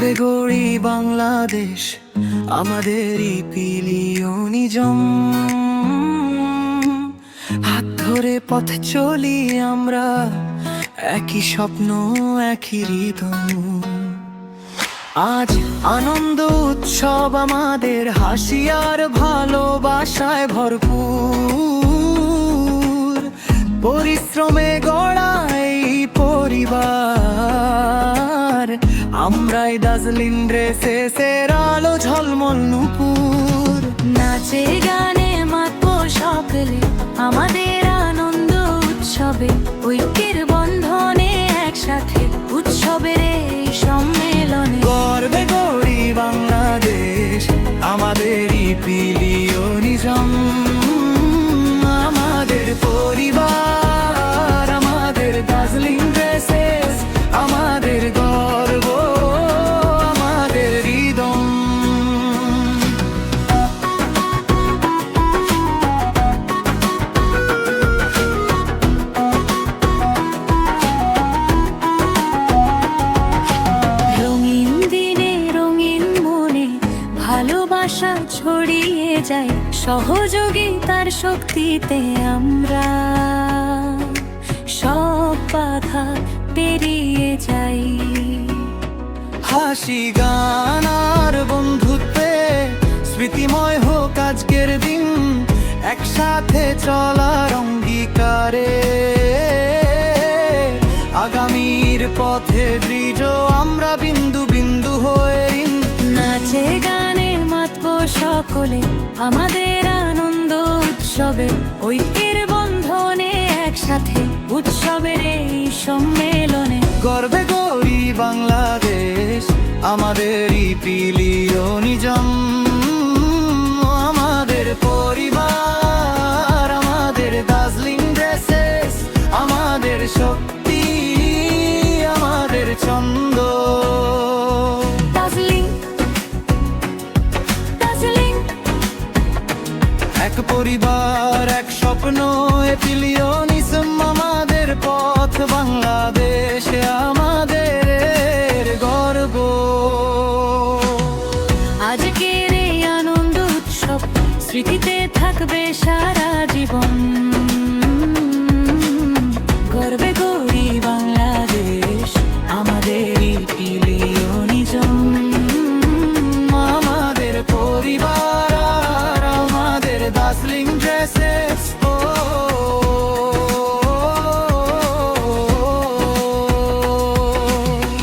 গর্বে গড়ি বাংলাদেশ, আমাদেরই পিলিয় নিজম। হাত ধরে পথ চলি আমরা, একই স্বপ্ন একই হৃদয়। আজ আনন্দ উৎসব আমাদের, হাসি আর ভালোবাসায় ভরপুর। পরিশ্রমে গড়া এই পরিবার, আমরাই দার্জিলিং ড্রেসের আলো ঝলমল নূপুর। নাচে গানে মাতবো সকলে, আমাদের আনন্দ উৎসবে। ঐক্যের বন্ধনে একসাথে, উৎসবের এই সম্মেলনে। গর্বে গড়ি বাংলাদেশ, আমাদেরই পিলিয় নিজম। আমাদের পরিবার, আমাদের দার্জিলিং ড্রেসেস, আমাদের গর্ব, আমাদের হৃদয়। রঙিন দিনে রঙিন মনে, ভালোবাসা ছড়িয়ে যায়। সহযোগিতার শক্তিতে আমরা সব বাধা পেরিয়ে যাই। হাসি গান আর বন্ধুত্বে স্মৃতিময় হোক আজকের দিন। একসাথে চলার অঙ্গীকারে, আগামীর পথে দৃঢ় আমরা বিন্দু বিন্দু হয়ে। নাচে গানে মাতবো সকলে, আমাদের আনন্দ উৎসবে। ঐক্যের বন্ধনে একসাথে, উৎসবের এই সম্মেলনে। গর্বে গড়ি বাংলাদেশ, আমাদেরই পিলিয় নিজম। আমাদের পরিবার, আমাদের দার্জিলিং ড্রেসেস, আমাদের শক্তি, আমাদের ছন্দ। দার্জিলিং, দার্জিলিং। এক পরিবার, এক স্বপ্ন, এ পিলিয় নিজম। আমাদের পথ বাংলাদেশ, আমাদের গর্ব। আজকের এই আনন্দ উৎসব স্মৃতিতে থাকবে সারা জীবন। গর্বে গড়ি বাংলাদেশ, আমাদেরই পিলিয় নিজম। আমাদের পরিবার, আমাদের দার্জিলিং